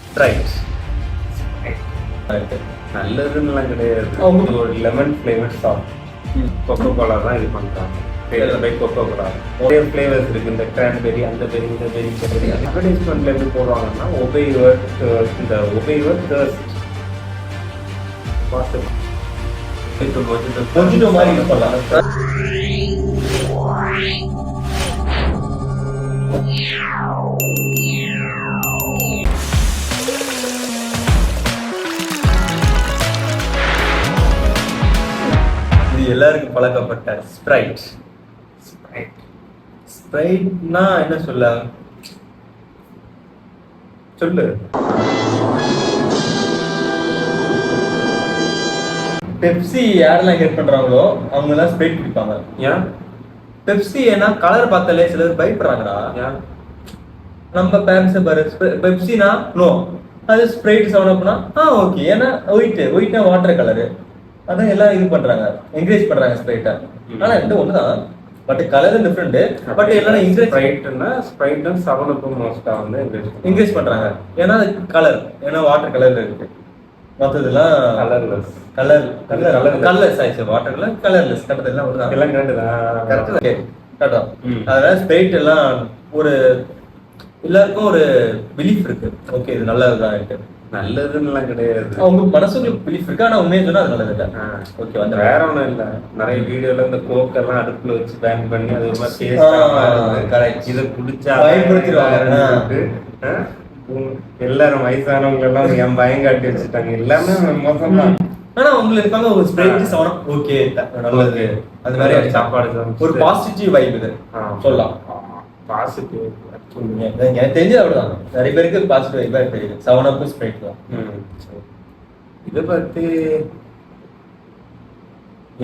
Sprite நல்லதுன்னுலாம் கிடையாது. ஒரு lemon flavour soft Coca Cola தான் இது பண்றாங்க. கொக்கோ கோலா நிறைய ஃப்ளேவர்ஸ் இருக்கு. இந்த கிரான்பெரி, அந்த பெரி, இந்த பெரி, இந்த பெரி. அட்வர்டைஸ்மெண்ட்ல எப்படி போடுவாங்கன்னா ஒபே யுவர் இந்த ஒபே யுவர் தர்ஸ்ட் கொஞ்சம் மாதிரி யூஸ் பண்ணலாம். இது எல்லாருக்கும் பழக்கப்பட்ட ஸ்ப்ரைட். ஸ்ப்ரைட்னா என்ன சொல்ல சொல்லு. பெப்சி யாரெல்லாம் கெட் பண்றாங்களோ அவங்க எல்லாம் ஸ்ப்ரைட் குடிப்பாங்க. ஏன் பெப்சி ஏன்னா கலர் பார்த்தாலே சிலர் பயப்படுறாங்கடா. ஏன் நம்ம பேரண்ட்ஸ் பாரு, பெப்சினா நோ, அது ஸ்ப்ரைட் செவனப்னா ஓகே. ஏன்னா ஒயிட்னா வாட்டர் கலரு, அதான் எல்லாம் இது பண்றாங்க, என்கரேஜ் பண்றாங்க ஸ்ப்ரைட்டை. ஆனா ரெண்டு ஒண்ணுதான், பட் கலர் டிஃப்ரெண்ட். பட் எல்லாம் ஸ்ப்ரைட்னா 7up மோஸ்டா வந்து என்கரேஜ் பண்றாங்க. ஏன்னா அது கலர், ஏன்னா வாட்டர் கலர்ல இருக்கு. மற்றதெல்லாம் கலர்லெஸ். கலர்லெஸ் ஆயிடுச்சு. வாட்டர் கலர் கலர்லெஸ், கரெக்ட் எல்லாம் ஒண்ணுதான். எல்லாம் கரெக்ட். கரெக்டா. அதனால ஸ்ப்ரைட் எல்லாம் ஒரு எல்லாருக்கும் ஒரு பிலீஃப் இருக்கு. ஓகே இது நல்லதுதான் இருக்கு. நல்லதுன்னு கிடையாது, அவங்க மனசுக்கு பிலீஃப் இருக்கு. ஆனா உண்மையை சொன்னா அது நல்லது இல்லை. ஓகே வந்து வேற ஒண்ணும் இல்ல. நிறைய வீடியோல இந்த கோக் எல்லாம் அடுப்புல வச்சு பேன் பண்ணி அது ஒரு மாதிரி கரெக்ட். இதை குடிச்சா பயன்படுத்திடுவாங்க. எல்லாரும் வயசானவங்க எல்லாம் என் பயம் காட்டி வச்சுட்டாங்க. எல்லாமே மோசம் தான். ஆனா உங்களுக்கு இருப்பாங்க ஒரு ஸ்ப்ரைட் சவனம் ஓகே நல்லது. அது மாதிரி சாப்பாடு ஒரு பாசிட்டிவ் வைப் இது சொல்லலாம். பாசிட்டிவ் எனக்கு தெரிஞ்சது அப்படிதான். நிறைய பேருக்கு பாசிட்டிவ் வைப்பா தெரியுது. 7up ஸ்ப்ரைட் தான். இதை பத்தி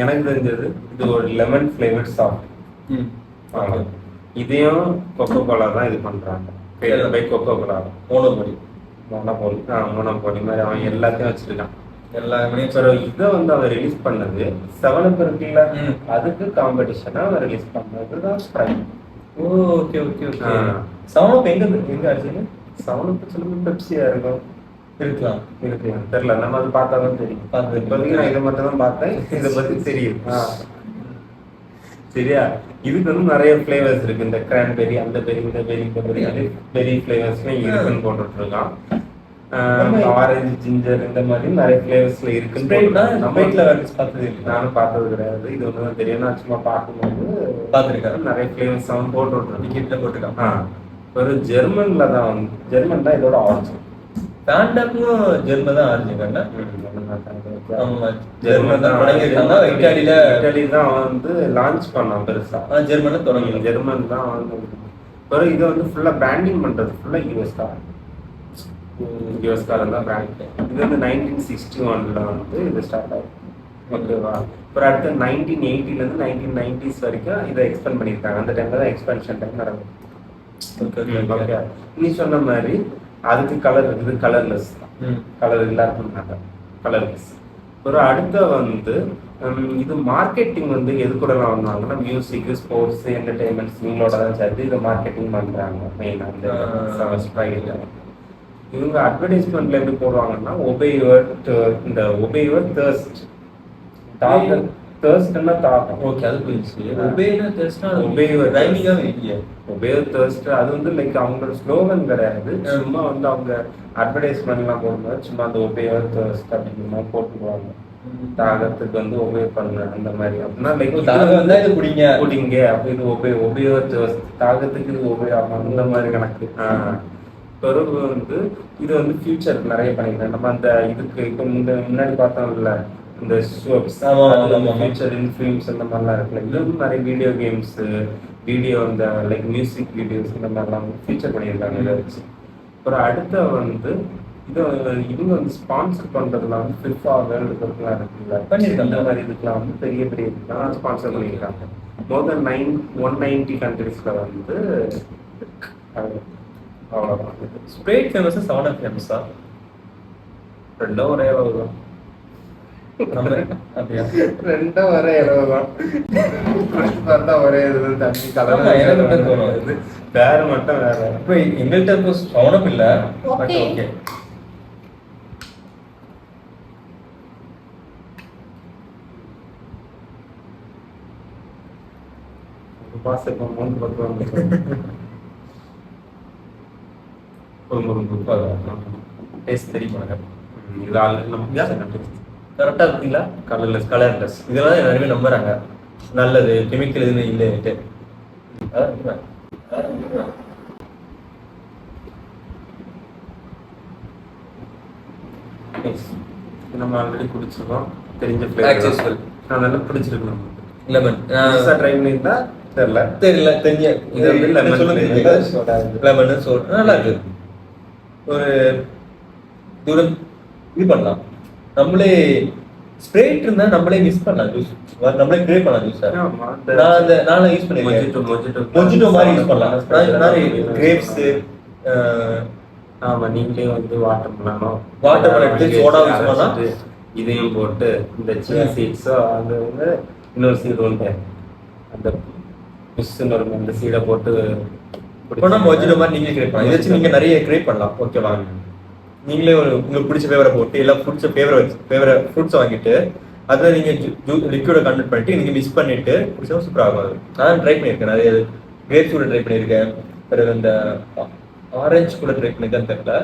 எனக்கு தெரிஞ்சது இது ஒரு லெமன் ஃப்ளேவர் சாஃப்ட். இதையும் கொக்கோ கோலா தான் இது பண்றாங்க. கொக்கோ கோலா மோனோபோலி மாதிரி அவன் எல்லாத்தையும் வச்சிருக்கான். எல்லாமே இதை வந்து அவன் ரிலீஸ் பண்ணது 7up இருக்குல்ல, அதுக்கு காம்படிஷனா அவன் ரிலீஸ் பண்ணதுதான் Sprite. Okay okay okay. 7up எங்க அடிச்சீங்க? 7up சொல்லுங்க பெப்சியா இருக்கும். இருக்கலாம் தெரியல, நம்ம அது பார்த்தாதான் தெரியும். இப்போதைக்கு நான் இதை மட்டும் தான் பார்த்தேன், இதை பத்தி தெரியும். சரியா, இதுக்கு வந்து நிறைய ஃபிளேவர்ஸ் இருக்கு. இந்த கிரான்பெரி, அந்த பெரி, இந்த பெரி, இந்த பெரி, பெரி ஃபிளேவர்ஸ்லாம் இருக்குன்னு போட்டுட்டு இருக்கான். ஆரஞ்சு, ஜிஞ்சர், இந்த மாதிரி நிறைய ஃபிளேவர்ஸ்ல இருக்குன்னு நானும் பார்த்தது கிடையாது. இது ஒண்ணுதான் தெரியும். நான் சும்மா பார்க்கும்போது பார்த்துருக்கேன். நிறைய ஃபிளேவர்ஸ் அவன் போட்டுருக்கான். ஒரு ஜெர்மன்ல தான் வந்து, ஜெர்மன் தான் இதோட ஆரிஜின். தாண்டாக்கும் ஜெர்மன் தான் ஆரிஜின். இட்டாலி தான் வந்து லான்ச் பண்ணான் பெருசா. ஜெர்மன்ல தொடங்கி ஜெர்மன் தான் வந்து இதை வந்து ஃபுல்லா பிராண்டிங் பண்றது ஃபுல்லா யூஎஸ்காரன் தான் பிராண்ட். இது வந்து 1961ல வந்து இது ஸ்டார்ட் ஆகும். ஓகேவா. அப்புறம் அடுத்து 1980ல இருந்து 1990s வரைக்கும் இதை எக்ஸ்பெண்ட் பண்ணியிருக்காங்க. அந்த டைம்ல தான் எக்ஸ்பென்ஷன் டைம் நடக்கும். ஓகே, நீ சொன்ன மாதிரி அதுக்கு கலர் இருக்குது, கலர்லெஸ் தான். கலர் இல்லாத கலர்லெஸ். ஒரு அடுத்த வந்து இது மார்க்கெட்டிங் வந்து எது கூட வந்தாங்கன்னா மியூசிக், ஸ்போர்ட்ஸ், என்டர்டைன்மெண்ட்ஸ் இவங்களோட தான் சேர்த்து இதை மார்க்கெட்டிங் பண்றாங்க மெயினா. அந்த ஸ்ப்ரைட்ல இவங்க அட்வர்டைஸ்மெண்ட்ல எப்படி போடுவாங்கன்னா ஒபே யுவர் தர்ஸ்ட். தர்ஸ்ட்னா தாகம். ஓகே, அது புரியுது. ஒபேனா தர்ஸ்ட்னா ஒபே யுவர் ரைமிங்கா இல்லையா? ஒபே யுவர் தர்ஸ்ட் அது வந்து லைக் அவங்களோட ஸ்லோகன் கிடையாது. சும்மா வந்து அவங்க அட்வர்டைஸ்மெண்ட்லாம் போடும்போது சும்மா அந்த ஒபே யுவர் தர்ஸ்ட் அப்படிங்கிற மாதிரி போட்டுக்குவாங்க. தாகத்துக்கு வந்து ஒபே பண்ண அந்த மாதிரி. அப்படின்னா லைக் தாகம் வந்தா இது குடிங்க அப்ப இது ஒபே யுவர் தர்ஸ்ட், தாகத்துக்கு இது ஒபே ஆகும் அந்த மாதிரி கணக்கு. பிறகு வந்து இது வந்து ஃபியூச்சர் நிறைய பண்ணிக்கிறேன். நம்ம அந்த இதுக்கு இப்போ முன்னாடி பார்த்தோம்ல இந்த ஃபியூச்சர் இன்ஃபிலிம்ஸ் அந்த மாதிரிலாம் இருக்குல்ல, இது வந்து நிறைய வீடியோ கேம்ஸ், வீடியோ இந்த லைக் மியூசிக் வீடியோஸ் இந்த மாதிரிலாம் ஃபியூச்சர் பண்ணியிருக்காங்க இதை வச்சு. அப்புறம் அடுத்த வந்து இதை இவங்க வந்து ஸ்பான்சர் பண்றதுலாம் வந்து ஃபிஃபா வேர்ல்டு கப்லாம் இருக்குல்ல பண்ணியிருக்காங்க. இந்த மாதிரி இதுக்கெல்லாம் வந்து பெரிய பெரிய இதுக்கெல்லாம் ஸ்பான்சர் பண்ணியிருக்காங்க. மோர் தென் 190 கண்ட்ரீஸ்ல வந்து அவ்வளோதான். ஸ்ப்ரைட் ஃபேமஸா 7up ஃபேமஸா? ரெண்டும் ஒரே அளவு தான். அப்படியா? ரெண்டும் ஒரே அளவு தான். பார்த்தா ஒரே இது தண்ணி கலர் தோணும். வேற மட்டும் வேற. இப்போ எங்கள்கிட்ட இப்போ 7up இல்லை. ஓகே பாஸ் இப்போ 3 பக்கம் டேஸ்ட் தெரியுமா? இது ஆல்ரெடி நம்ம கரெக்டாக இருக்குங்களா? Colourless colourless. இதெல்லாம் எல்லாருமே நம்புறாங்க, நல்லது, கெமிக்கல் எதுவுமே இல்லைன்ட்டு. நம்ம ஆல்ரெடி குடிச்சிருக்கோம், தெரிஞ்ச Accessible. ஃப்ளேவர். அதனால பிடிச்சிருக்கு நம்ம. லெமன் புதுசா ட்ரை பண்ணியிருந்தா தெரியல தெரிஞ்ச இது வந்து லெமன் சோடா. லெமன் சோடா நல்லா இருக்கு. ஒரு தூரம் இது பண்ணலாம், நம்மளே ஸ்ப்ரைட் இருந்தா நம்மளே மிஸ் பண்ணலாம், ஜூஸ் நம்மளே கிரியேட் பண்ணலாம் ஜூஸ். ஆமா, நான் யூஸ் பண்ணிருக்கேன், மொஜிட்டோ மாதிரி யூஸ் பண்ணலாம். நான் கிரேப்ஸ் ஆமா, நீங்களே வந்து வாட்டர் மெலன் எடுத்து சோடா யூஸ் பண்ணலாம். இதையும் போட்டு இந்த சியா சீட்ஸோ அது வந்து இன்னொரு சீடு உண்டு, அந்த மிஸ்ன்னு ஒரு அந்த சீடை போட்டு மொஜிட்டோ மாதிரி நீங்களே கிரியேட் பண்ணலாம். இதை வச்சு நீங்க நிறைய கிரியேட் பண்ணலாம். ஓகேவா? நீங்களே ஒரு உங்களுக்கு பிடிச்ச ஃபேவரை போட்டு எல்லா ஃபேவரட் ஃப்ரூட்ஸை வாங்கிட்டு அதில் நீங்கள் லிக்விடை கன்வெர்ட் பண்ணிட்டு நீங்கள் மிக்ஸ் பண்ணிட்டு குடிச்சா சூப்பராக ஆகும். அது நான் ட்ரை பண்ணியிருக்கேன், நிறைய கிரேப்ஸ் கூட ட்ரை பண்ணியிருக்கேன், பிறகு இந்த ஆரஞ்சு கூட ட்ரை பண்ணியிருக்கேன்னு தெரியல,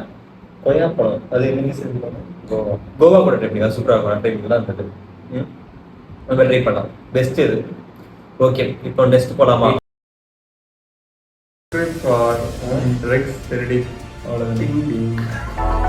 கொய்யாப்பழம் அது என்ன கோவா கூட ட்ரை பண்ணி சூப்பராக இருக்கும். ட்ரை பண்ணி தான் இருந்தது. நம்ம ட்ரை பண்ணலாம், பெஸ்ட் இது. ஓகே, இப்போ நெக்ஸ்ட் போகலாமா? ரெக்ஸ் ரெடி அவ்வளோதான்.